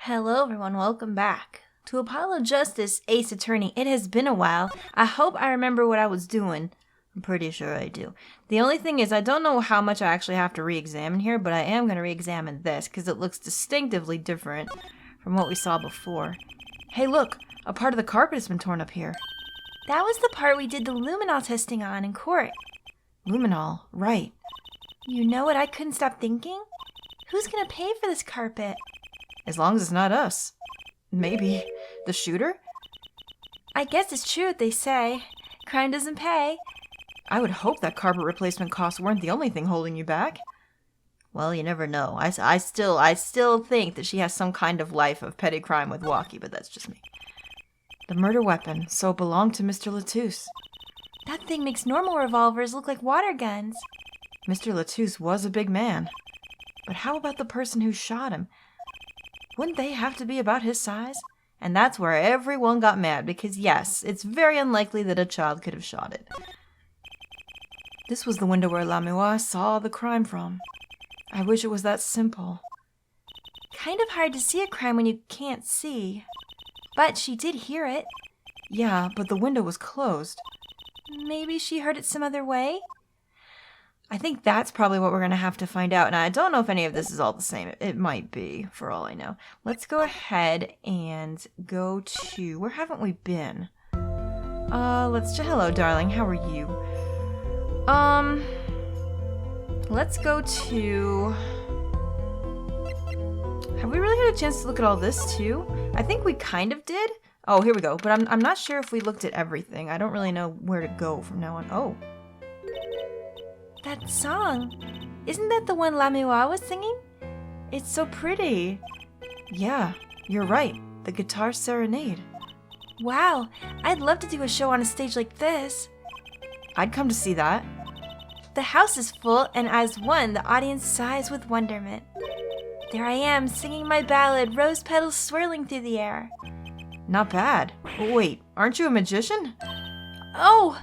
Hello everyone, welcome back. To Apollo Justice, Ace Attorney, it has been a while. I hope I remember what I was doing. I'm pretty sure I do. The only thing is I don't know how much I actually have to re-examine here, but I am going to re-examine this because it looks distinctively different from what we saw before. Hey look, a part of the carpet has been torn up here. That was the part we did the luminol testing on in court. Luminol, right. You know what I couldn't stop thinking? Who's going to pay for this carpet? As long as it's not us. Maybe the shooter? I guess it's true what they say. Crime doesn't pay. I would hope that carpet replacement costs weren't the only thing holding you back. Well, you never know. I still think that she has some kind of life of petty crime with Walkie, but that's just me. The murder weapon, so it belonged to Mr. Latouche. That thing makes normal revolvers look like water guns. Mr. Latouche was a big man. But how about the person who shot him? Wouldn't they have to be about his size? And that's where everyone got mad, because yes, it's very unlikely that a child could have shot it. This was the window where Lamuaz saw the crime from. I wish it was that simple. Kind of hard to see a crime when you can't see. But she did hear it. Yeah, but the window was closed. Maybe she heard it some other way? I think that's probably what we're going to have to find out. And I don't know if any of this is all the same. It might be, for all I know. Let's go ahead and go to... Where haven't we been? Hello, darling. How are you? Let's go to... Have we really had a chance to look at all this, too? I think we kind of did. Oh, here we go. But I'm not sure if we looked at everything. I don't really know where to go from now on. Oh. That song. Isn't that the one Lamuaz was singing? It's so pretty. Yeah, you're right. The guitar serenade. Wow, I'd love to do a show on a stage like this. I'd come to see that. The house is full, and as one, the audience sighs with wonderment. There I am, singing my ballad, rose petals swirling through the air. Not bad. Wait, aren't you a magician? Oh!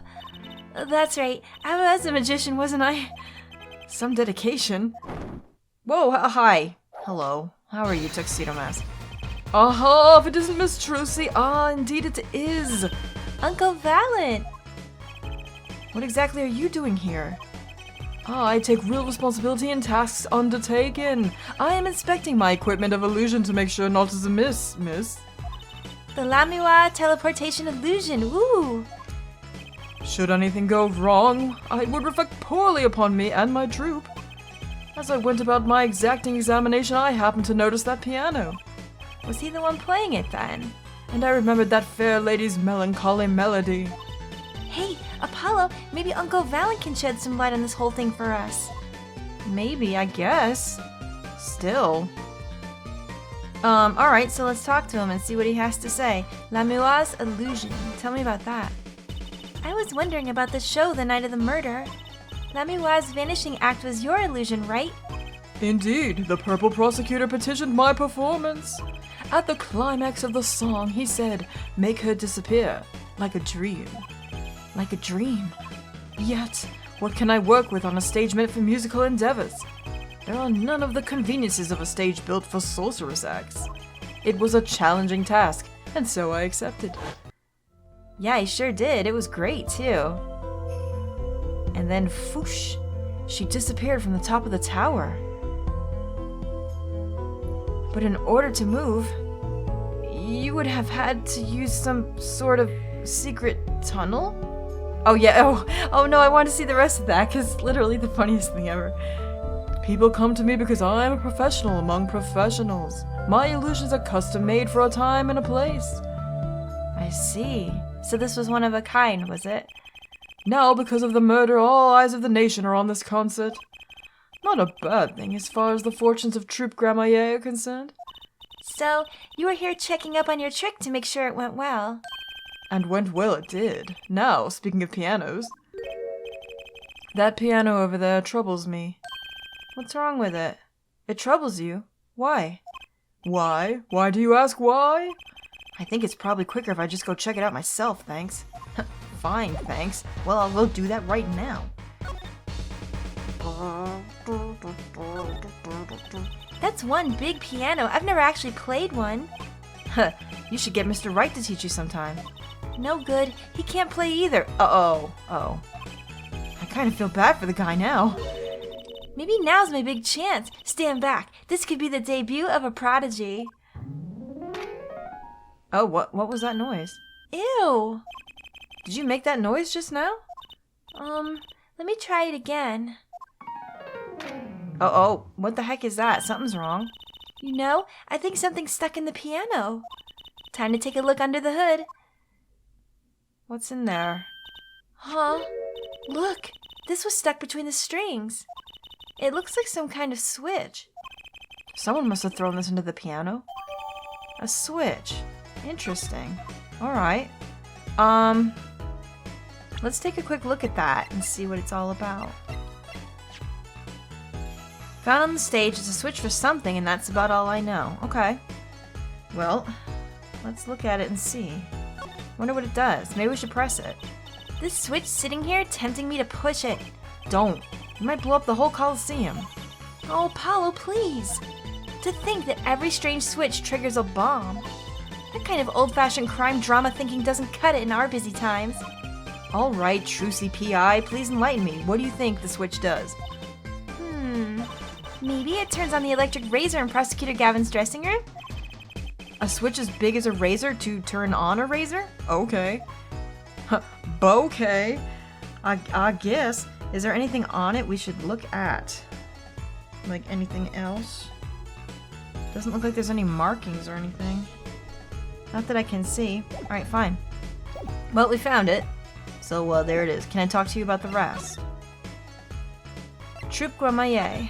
That's right. I was a magician, wasn't I? Some dedication. Whoa, hi. Hello. How are you, Tuxedo Mask? Aha, if it isn't Miss Trucy. Ah, indeed it is. Uncle Valant. What exactly are you doing here? I take real responsibility in tasks undertaken. I am inspecting my equipment of illusion to make sure naught is amiss, miss. The Lamuaz teleportation illusion, woo! Should anything go wrong, it would reflect poorly upon me and my troupe. As I went about my exacting examination, I happened to notice that piano. Was he the one playing it then? And I remembered that fair lady's melancholy melody. Hey, Apollo, maybe Uncle Valant can shed some light on this whole thing for us. Maybe, I guess. Still. Alright, so let's talk to him and see what he has to say. Lamuaz illusion. Tell me about that. I was wondering about the show the night of the murder. Lamuaz's vanishing act was your illusion, right? Indeed, the purple prosecutor petitioned my performance. At the climax of the song, he said, "Make her disappear, like a dream." Like a dream. Yet, what can I work with on a stage meant for musical endeavors? There are none of the conveniences of a stage built for sorceress acts. It was a challenging task, and so I accepted. Yeah, he sure did. It was great, too. And then, foosh, she disappeared from the top of the tower. But in order to move, you would have had to use some sort of secret tunnel? Oh, yeah. Oh no, I want to see the rest of that, because it's literally the funniest thing ever. People come to me because I am a professional among professionals. My illusions are custom-made for a time and a place. I see. So this was one of a kind, was it? Now, because of the murder, all eyes of the nation are on this concert. Not a bad thing as far as the fortunes of troupe Gramarye are concerned. So, you were here checking up on your trick to make sure it went well. And went well it did. Now, speaking of pianos, that piano over there troubles me. What's wrong with it? It troubles you? Why? Why? Why do you ask why? I think it's probably quicker if I just go check it out myself, thanks. Fine, thanks. Well, I'll go do that right now. That's one big piano. I've never actually played one. Huh, you should get Mr. Wright to teach you sometime. No good. He can't play either. Oh. I kind of feel bad for the guy now. Maybe now's my big chance. Stand back. This could be the debut of a prodigy. Oh, what was that noise? Ew. Did you make that noise just now? Let me try it again. Oh, what the heck is that? Something's wrong. You know, I think something's stuck in the piano. Time to take a look under the hood. What's in there? Huh? Look, this was stuck between the strings. It looks like some kind of switch. Someone must have thrown this into the piano. A switch. Interesting. Alright. Let's take a quick look at that and see what it's all about. Found on the stage is a switch for something, and that's about all I know. Okay. Well, let's look at it and see. Wonder what it does. Maybe we should press it. This switch sitting here tempting me to push it. Don't. You might blow up the whole Coliseum. Oh, Apollo, please. To think that every strange switch triggers a bomb. That kind of old-fashioned crime drama thinking doesn't cut it in our busy times. All right, Trucy P.I., please enlighten me. What do you think the switch does? Maybe it turns on the electric razor in Prosecutor Gavin's dressing room? A switch as big as a razor to turn on a razor? Okay. Bouquet. I guess. Is there anything on it we should look at? Like anything else? Doesn't look like there's any markings or anything. Not that I can see. Alright, fine. Well, we found it. So, there it is. Can I talk to you about the rest? Troupe Gramarye.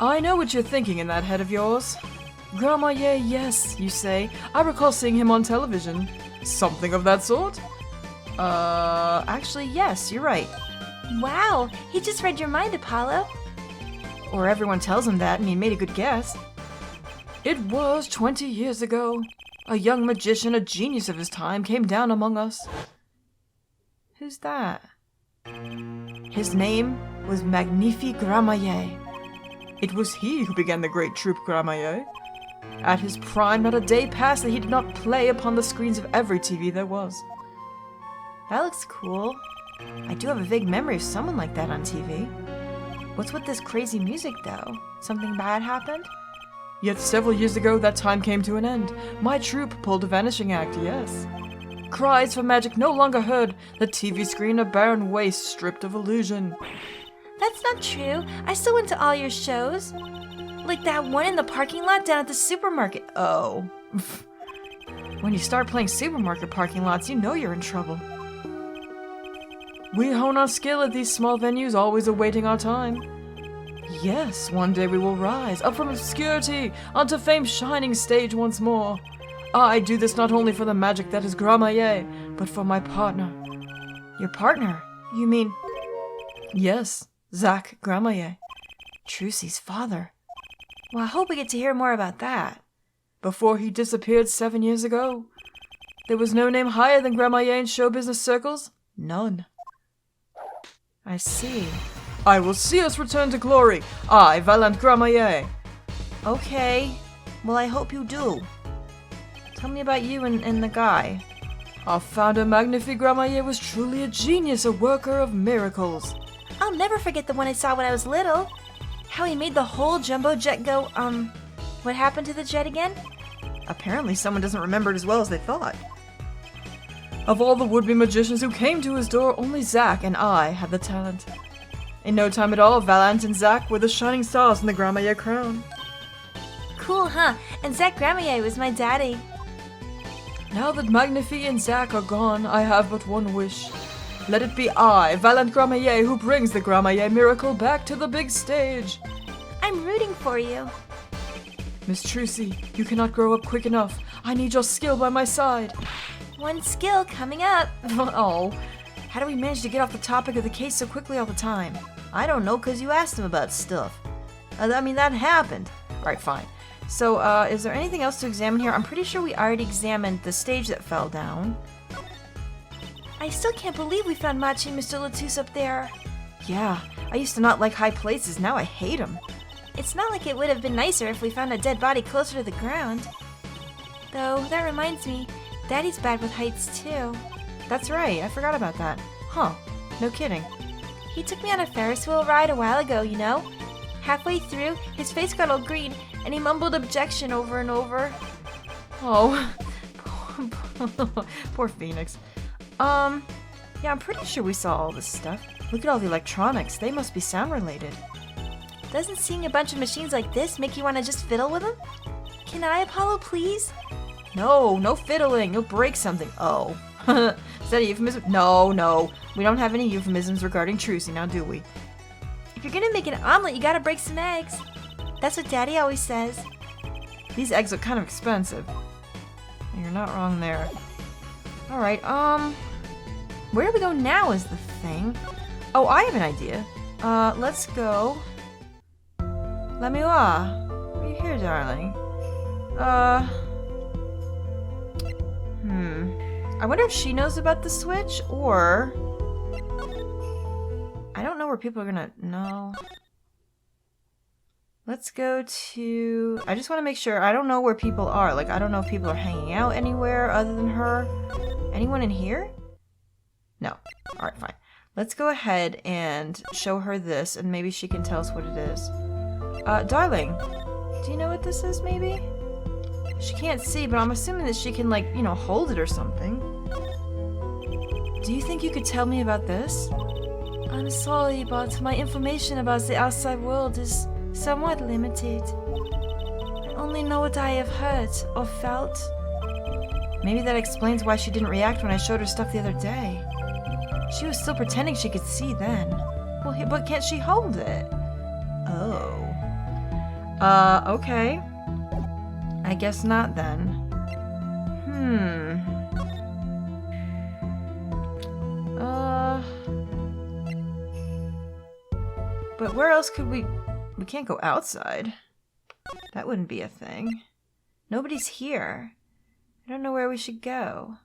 I know what you're thinking in that head of yours. Gramarye, yes, you say. I recall seeing him on television. Something of that sort? Actually, yes, you're right. Wow, he just read your mind, Apollo. Or everyone tells him that, and he made a good guess. It was 20 years ago. A young magician, a genius of his time, came down among us. Who's that? His name was Magnifique Gramarye. It was he who began the great troupe Gramarye. At his prime, not a day passed that he did not play upon the screens of every TV there was. That looks cool. I do have a vague memory of someone like that on TV. What's with this crazy music, though? Something bad happened? Yet several years ago, that time came to an end. My troupe pulled a vanishing act, yes. Cries for magic no longer heard. The TV screen a barren waste stripped of illusion. That's not true. I still went to all your shows. Like that one in the parking lot down at the supermarket. Oh. When you start playing supermarket parking lots, you know you're in trouble. We hone our skill at these small venues, always awaiting our time. Yes, one day we will rise, up from obscurity, onto fame's shining stage once more. I do this not only for the magic that is Gramarye, but for my partner. Your partner? You mean... Yes, Zach Gramarye. Trucy's father. Well, I hope we get to hear more about that. Before he disappeared 7 years ago, there was no name higher than Gramarye in show business circles? None. I see. I will see us return to glory. I, Valant Gramarye. Okay. Well, I hope you do. Tell me about you and the guy. Our founder, Magnifique Gramarye, was truly a genius, a worker of miracles. I'll never forget the one I saw when I was little. How he made the whole jumbo jet go, what happened to the jet again? Apparently someone doesn't remember it as well as they thought. Of all the would-be magicians who came to his door, only Zach and I had the talent. In no time at all, Valant and Zach were the shining stars in the Gramarye crown. Cool, huh? And Zach Gramarye was my daddy. Now that Magnifique and Zach are gone, I have but one wish. Let it be I, Valant Gramarye, who brings the Gramarye miracle back to the big stage. I'm rooting for you. Miss Trucy, you cannot grow up quick enough. I need your skill by my side. One skill coming up. Oh, how do we manage to get off the topic of the case so quickly all the time? I don't know, because you asked him about stuff. I mean, that happened. Alright, fine. So, is there anything else to examine here? I'm pretty sure we already examined the stage that fell down. I still can't believe we found Machi and Mr. Latouche up there. Yeah, I used to not like high places, now I hate them. It's not like it would have been nicer if we found a dead body closer to the ground. Though, that reminds me, Daddy's bad with heights too. That's right, I forgot about that. Huh, no kidding. He took me on a Ferris wheel ride a while ago, you know? Halfway through, his face got all green, and he mumbled objection over and over. Oh, poor Phoenix. Yeah, I'm pretty sure we saw all this stuff. Look at all the electronics, they must be sound related. Doesn't seeing a bunch of machines like this make you want to just fiddle with them? Can I, Apollo, please? No fiddling, you'll break something. Oh, is that a euphemism? No, we don't have any euphemisms regarding Trucy now, do we? If you're gonna make an omelet, you gotta break some eggs. That's what Daddy always says. These eggs look kind of expensive. You're not wrong there. Alright, where do we go now is the thing. Oh, I have an idea. Let's go. Lamua, are you here, darling? I wonder if she knows about the switch, or... I don't know where people are gonna know. Let's go to... I just want to make sure. I don't know where people are. Like, I don't know if people are hanging out anywhere other than her. Anyone in here? No. Alright, fine. Let's go ahead and show her this, and maybe she can tell us what it is. Darling, do you know what this is, maybe? She can't see, but I'm assuming that she can, like, you know, hold it or something. Do you think you could tell me about this? I'm sorry, but my information about the outside world is somewhat limited. I only know what I have heard or felt. Maybe that explains why she didn't react when I showed her stuff the other day. She was still pretending she could see then. Well, but can't she hold it? Oh. Okay. I guess not then. But where else could we... We can't go outside. That wouldn't be a thing. Nobody's here. I don't know where we should go.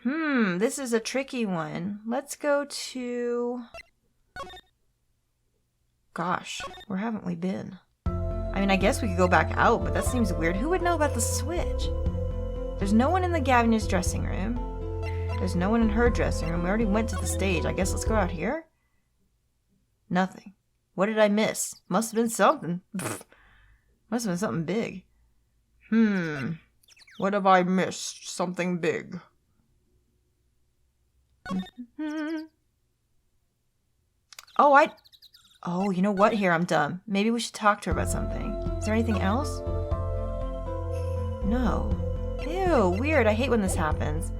This is a tricky one. Let's go to... Gosh, where haven't we been? I mean, I guess we could go back out, but that seems weird. Who would know about the switch? There's no one in the Gavin's dressing room. There's no one in her dressing room. We already went to the stage. I guess let's go out here? Nothing. What did I miss? Must have been something. Must have been something big. What have I missed? Something big. Oh, you know what? Here, I'm dumb. Maybe we should talk to her about something. Is there anything else? No. Ew, weird. I hate when this happens.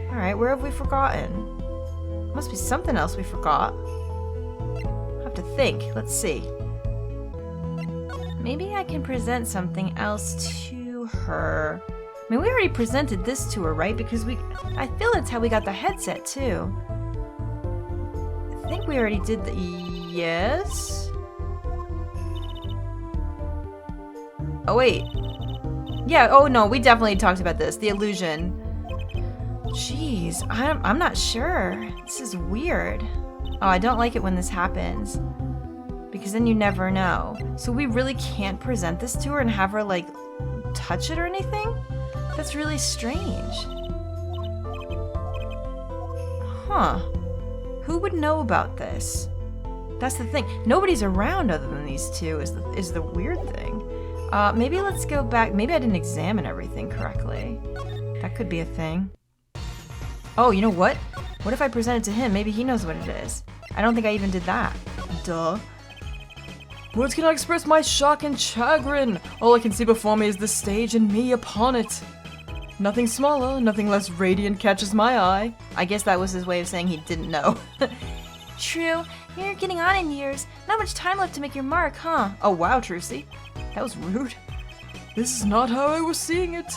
Alright, where have we forgotten? Must be something else we forgot. I'll have to think. Let's see. Maybe I can present something else to her. I mean, we already presented this to her, right? Because I feel that's how we got the headset, too. I think we already did the... Yes? Oh, wait. Yeah, oh no, we definitely talked about this. The illusion. Jeez, I'm not sure. This is weird. Oh, I don't like it when this happens. Because then you never know. So we really can't present this to her and have her, like, touch it or anything? That's really strange. Huh. Who would know about this? That's the thing. Nobody's around other than these two is the weird thing. Maybe let's go back. Maybe I didn't examine everything correctly. That could be a thing. Oh, you know what? What if I present it to him? Maybe he knows what it is. I don't think I even did that. Duh. Words cannot express my shock and chagrin. All I can see before me is the stage and me upon it. Nothing smaller, nothing less radiant catches my eye. I guess that was his way of saying he didn't know. True. You're getting on in years. Not much time left to make your mark, huh? Oh wow, Trucy. That was rude. This is not how I was seeing it.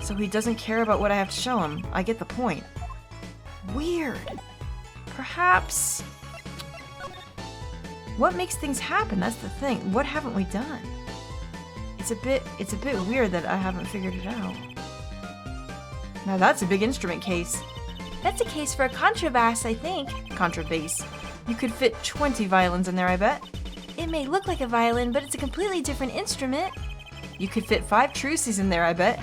So he doesn't care about what I have to show him. I get the point. Weird. Perhaps... What makes things happen? That's the thing. What haven't we done? It's a bit weird that I haven't figured it out. Now that's a big instrument case. That's a case for a contrabass, I think. Contrabass. You could fit 20 violins in there, I bet. It may look like a violin, but it's a completely different instrument. You could fit 5 truces in there, I bet.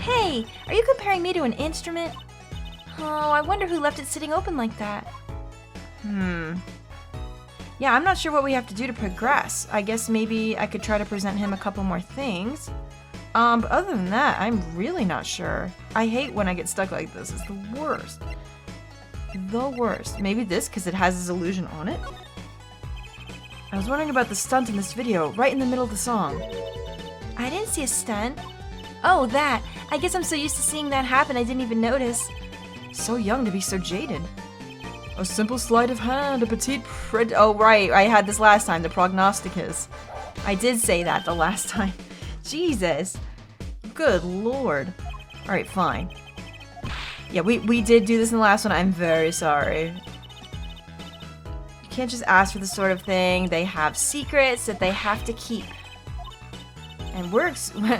Hey, are you comparing me to an instrument? Oh, I wonder who left it sitting open like that. Yeah, I'm not sure what we have to do to progress. I guess maybe I could try to present him a couple more things. But other than that, I'm really not sure. I hate when I get stuck like this. It's the worst. The worst. Maybe this, because it has his illusion on it? I was wondering about the stunt in this video, right in the middle of the song. I didn't see a stunt. Oh, that. I guess I'm so used to seeing that happen I didn't even notice. So young to be so jaded. A simple sleight of hand, a petite oh, right. I had this last time, the prognosticus. I did say that the last time. Jesus. Good lord. Alright, fine. Yeah, we did do this in the last one. I'm very sorry. You can't just ask for this sort of thing. They have secrets that they have to keep. And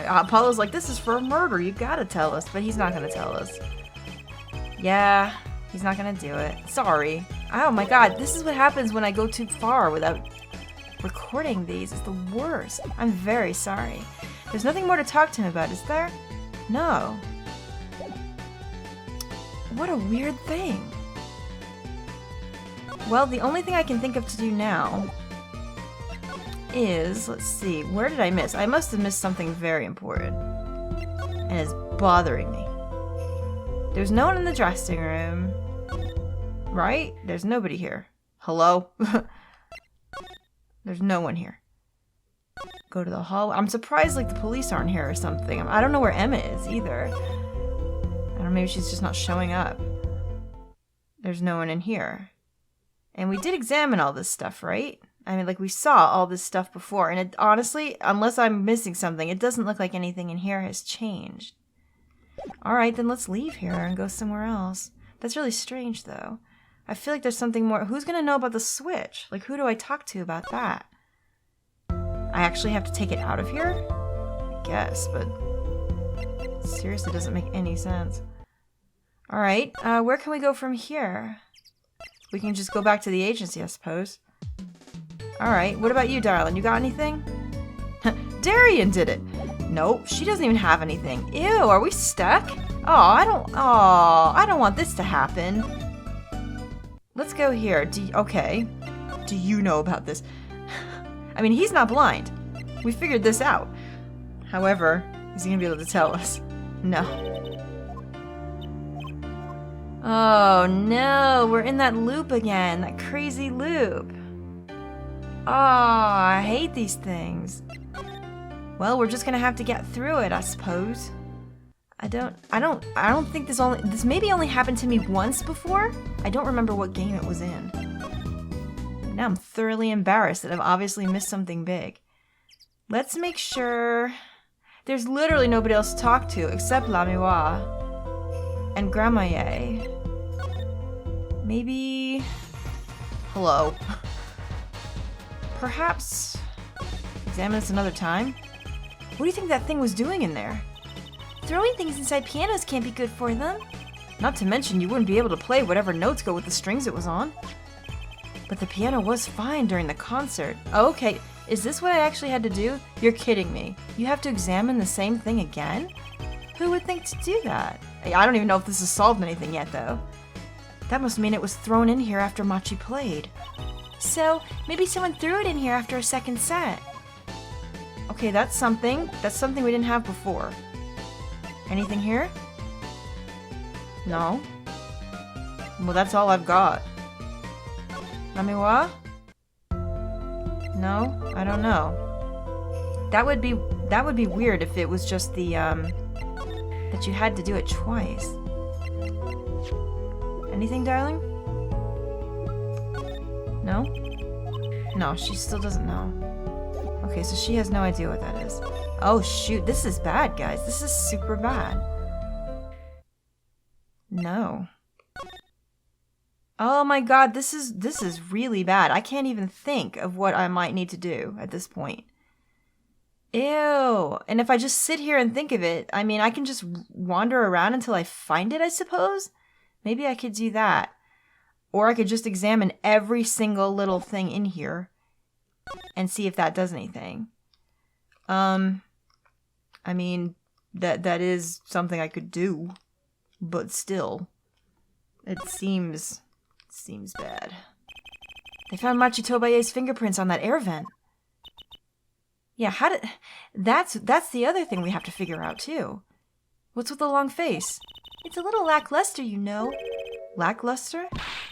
Apollo's like, this is for a murder. You gotta tell us. But he's not gonna tell us. Yeah, he's not gonna do it. Sorry. Oh my god, this is what happens when I go too far without recording these. It's the worst. I'm very sorry. There's nothing more to talk to him about, is there? No. What a weird thing. Well, the only thing I can think of to do now is, let's see, where did I miss? I must have missed something very important. And it's bothering me. There's no one in the dressing room. Right? There's nobody here. Hello? There's no one here. Go to the hall. I'm surprised like the police aren't here or something. I don't know where Emma is either. I don't know, maybe she's just not showing up. There's no one in here. And we did examine all this stuff, right? I mean, like, we saw all this stuff before, and it honestly, unless I'm missing something, it doesn't look like anything in here has changed. Alright, then let's leave here and go somewhere else. That's really strange, though. I feel like there's something more. Who's gonna know about the switch? Like, who do I talk to about that? I actually have to take it out of here? I guess, but it seriously doesn't make any sense. Alright, where can we go from here? We can just go back to the agency, I suppose. Alright, what about you, darling? You got anything? Darian did it! Nope, she doesn't even have anything. Ew, are we stuck? I don't want this to happen. Let's go here. Okay. Do you know about this? I mean, he's not blind. We figured this out. However, is he gonna be able to tell us? No. Oh no, we're in that loop again. That crazy loop. Oh, I hate these things. Well, we're just gonna have to get through it, I suppose. I don't think this maybe only happened to me once before. I don't remember what game it was in. Now I'm thoroughly embarrassed that I've obviously missed something big. Let's make sure there's literally nobody else to talk to except La Miwa and Gramarye. Maybe. Hello. Perhaps examine this another time. What do you think that thing was doing in there? Throwing things inside pianos can't be good for them. Not to mention you wouldn't be able to play whatever notes go with the strings it was on. But the piano was fine during the concert. Okay, is this what I actually had to do? You're kidding me. You have to examine the same thing again? Who would think to do that? I don't even know if this has solved anything yet, though. That must mean it was thrown in here after Machi played. So, maybe someone threw it in here after a second set. Okay, that's something. That's something we didn't have before. Anything here? No. Well, that's all I've got. Namiwa? No, I don't know. That would be weird if it was just the that you had to do it twice. Anything, darling? No? No, she still doesn't know. Okay, so she has no idea what that is. Oh shoot, this is bad, guys. This is super bad. No. Oh my god, this is really bad. I can't even think of what I might need to do at this point. Ew. And if I just sit here and think of it, I mean, I can just wander around until I find it, I suppose? Maybe I could do that. Or I could just examine every single little thing in here and see if that does anything. I mean, that is something I could do, but still, it seems bad. They found Machitobaye's fingerprints on that air vent. Yeah, that's the other thing we have to figure out too. What's with the long face? It's a little lackluster, you know. Lackluster?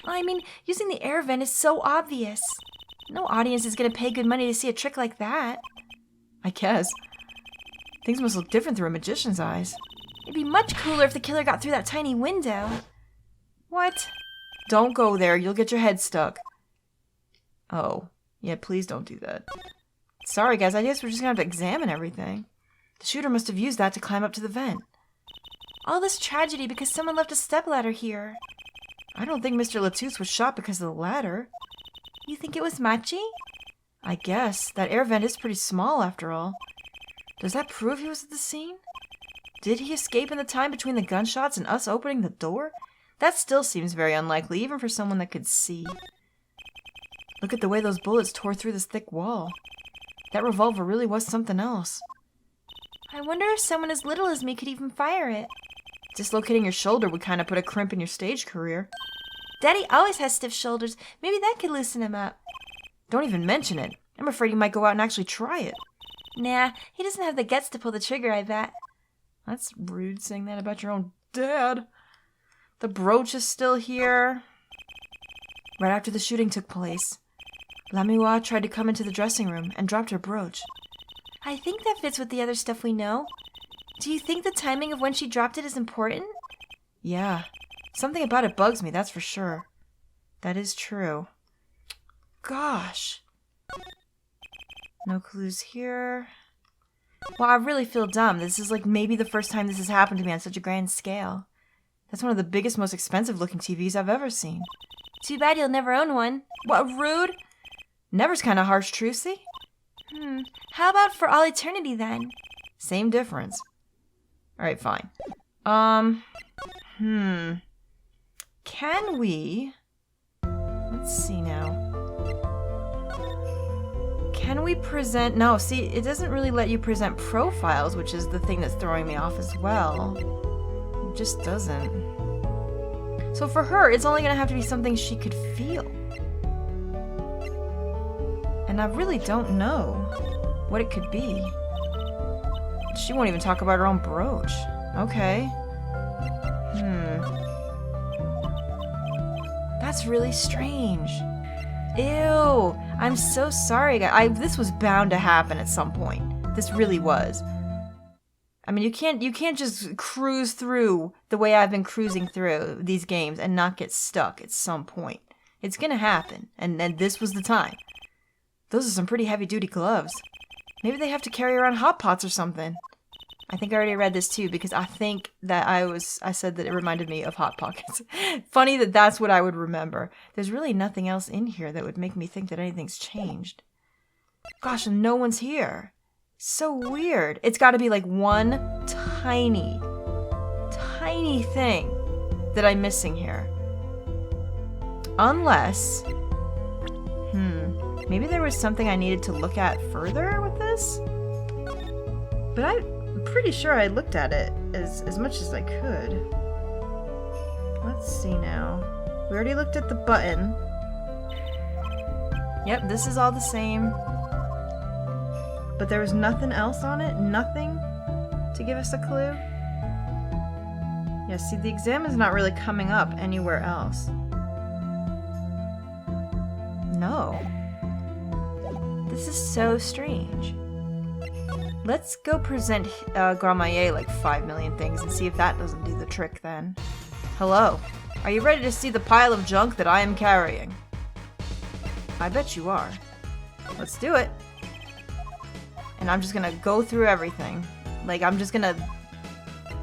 I mean, using the air vent is so obvious. No audience is gonna pay good money to see a trick like that. I guess. Things must look different through a magician's eyes. It'd be much cooler if the killer got through that tiny window. What? Don't go there, you'll get your head stuck. Oh, yeah, please don't do that. Sorry guys, I guess we're just gonna have to examine everything. The shooter must have used that to climb up to the vent. All this tragedy because someone left a stepladder here. I don't think Mr. Latouche was shot because of the ladder. You think it was Machi? I guess. That air vent is pretty small after all. Does that prove he was at the scene? Did he escape in the time between the gunshots and us opening the door? That still seems very unlikely, even for someone that could see. Look at the way those bullets tore through this thick wall. That revolver really was something else. I wonder if someone as little as me could even fire it. Dislocating your shoulder would kind of put a crimp in your stage career. Daddy always has stiff shoulders. Maybe that could loosen him up. Don't even mention it. I'm afraid he might go out and actually try it. Nah, he doesn't have the guts to pull the trigger, I bet. That's rude saying that about your own dad. The brooch is still here. Right after the shooting took place, Lamiwa tried to come into the dressing room and dropped her brooch. I think that fits with the other stuff we know. Do you think the timing of when she dropped it is important? Yeah. Something about it bugs me, that's for sure. That is true. Gosh. No clues here. Well, I really feel dumb. This is like maybe the first time this has happened to me on such a grand scale. That's one of the biggest, most expensive looking TVs I've ever seen. Too bad you'll never own one. What, rude? Never's kind of harsh, Trucy. How about for all eternity then? Same difference. Alright, fine. Can we... Let's see now. Can we present... No, see, it doesn't really let you present profiles, which is the thing that's throwing me off as well. It just doesn't. So for her, it's only going to have to be something she could feel. And I really don't know what it could be. She won't even talk about her own brooch. Okay. That's really strange. Ew. I'm so sorry, guys. This was bound to happen at some point. This really was. I mean, you can't just cruise through the way I've been cruising through these games and not get stuck at some point. It's gonna happen, and this was the time. Those are some pretty heavy-duty gloves. Maybe they have to carry around hot pots or something. I think I already read this too because I think that I said that it reminded me of Hot Pockets. Funny that that's what I would remember. There's really nothing else in here that would make me think that anything's changed. Gosh, and no one's here. So weird. It's got to be like one tiny thing that I'm missing here. Unless, maybe there was something I needed to look at further with this? But I'm pretty sure I looked at it as much as I could. Let's see now. We already looked at the button. Yep, this is all the same. But there was nothing else on it? Nothing to give us a clue? Yeah, see, the exam is not really coming up anywhere else. No. This is so strange. Let's go present Gramarye like 5 million things and see if that doesn't do the trick then. Hello. Are you ready to see the pile of junk that I am carrying? I bet you are. Let's do it. And I'm just gonna go through everything. Like, I'm just gonna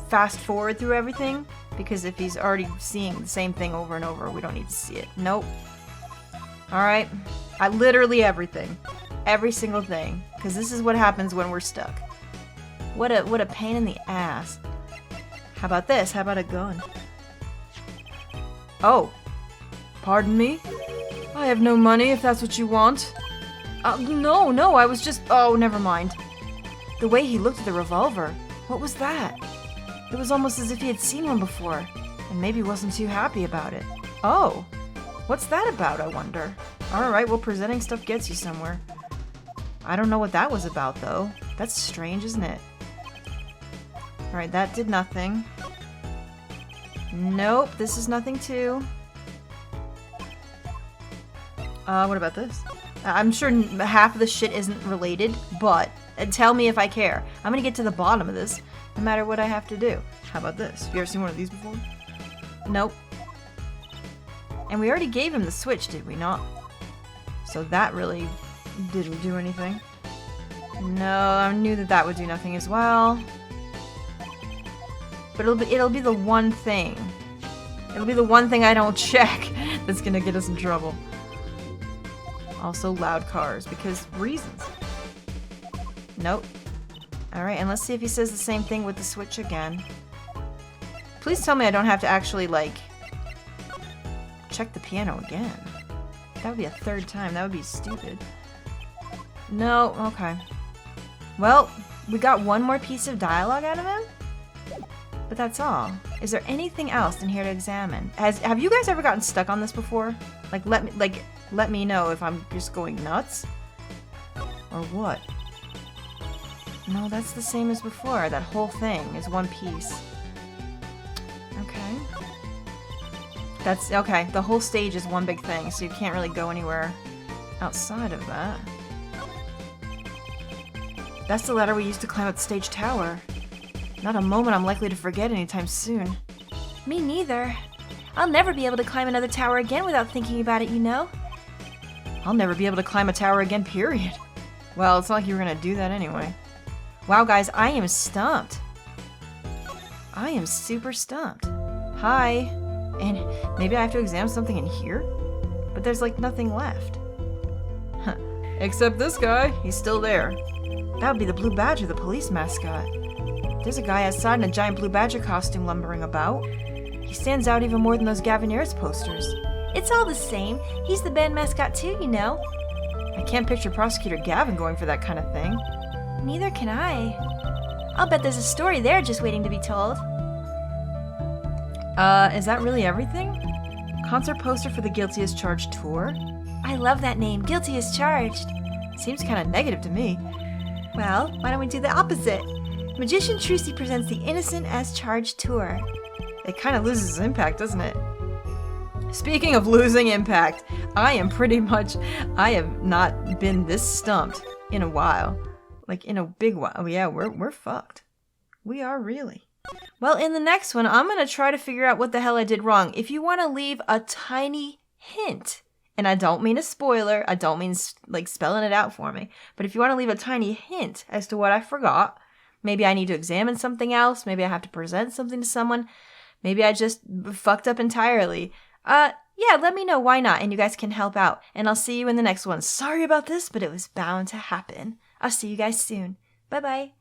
fast forward through everything, because if he's already seeing the same thing over and over, we don't need to see it. Nope. Alright. Literally everything. Every single thing. Because this is what happens when we're stuck. What a pain in the ass. How about this? How about a gun? Oh. Pardon me? I have no money if that's what you want. No, I was just... Oh, never mind. The way he looked at the revolver, what was that? It was almost as if he had seen one before, and maybe wasn't too happy about it. Oh, what's that about, I wonder? Alright, well, presenting stuff gets you somewhere. I don't know what that was about, though. That's strange, isn't it? Alright, that did nothing. Nope, this is nothing, too. What about this? I'm sure half of the shit isn't related, but tell me if I care. I'm gonna get to the bottom of this, no matter what I have to do. How about this? You ever seen one of these before? Nope. And we already gave him the switch, did we not? So that really didn't do anything. No, I knew that that would do nothing as well. But it'll be the one thing. It'll be the one thing I don't check that's gonna get us in trouble. Also loud cars, because reasons. Nope. Alright, and let's see if he says the same thing with the switch again. Please tell me I don't have to actually, like, check the piano again. That would be a third time. That would be stupid. No, okay. Well, we got one more piece of dialogue out of him? But that's all. Is there anything else in here to examine? Have you guys ever gotten stuck on this before? Let me know if I'm just going nuts. Or what? No, that's the same as before. That whole thing is one piece. Okay. That's okay. The whole stage is one big thing, so you can't really go anywhere outside of that. That's the ladder we used to climb up the stage tower. Not a moment I'm likely to forget anytime soon. Me neither. I'll never be able to climb another tower again without thinking about it, you know? I'll never be able to climb a tower again, period. Well, it's not like you were gonna do that anyway. Wow, guys, I am stumped. I am super stumped. Hi. And maybe I have to examine something in here? But there's like nothing left. Huh. Except this guy, he's still there. That would be the Blue Badger, the police mascot. There's a guy outside in a giant Blue Badger costume lumbering about. He stands out even more than those Gavineers posters. It's all the same. He's the band mascot too, you know. I can't picture Prosecutor Gavin going for that kind of thing. Neither can I. I'll bet there's a story there just waiting to be told. Is that really everything? Concert poster for the Guilty as Charged tour? I love that name, Guilty as Charged. Seems kind of negative to me. Well, why don't we do the opposite? Magician Trucy presents the Innocent as Charged tour. It kind of loses impact, doesn't it? Speaking of losing impact, I have not been this stumped in a while. Like, in a big while. Oh, yeah, we're fucked. We are really. Well, in the next one, I'm going to try to figure out what the hell I did wrong. If you want to leave a tiny hint, and I don't mean a spoiler, I don't mean, like, spelling it out for me, but if you want to leave a tiny hint as to what I forgot, maybe I need to examine something else, maybe I have to present something to someone, maybe I just fucked up entirely, yeah, let me know, why not, and you guys can help out, and I'll see you in the next one. Sorry about this, but it was bound to happen. I'll see you guys soon. Bye-bye.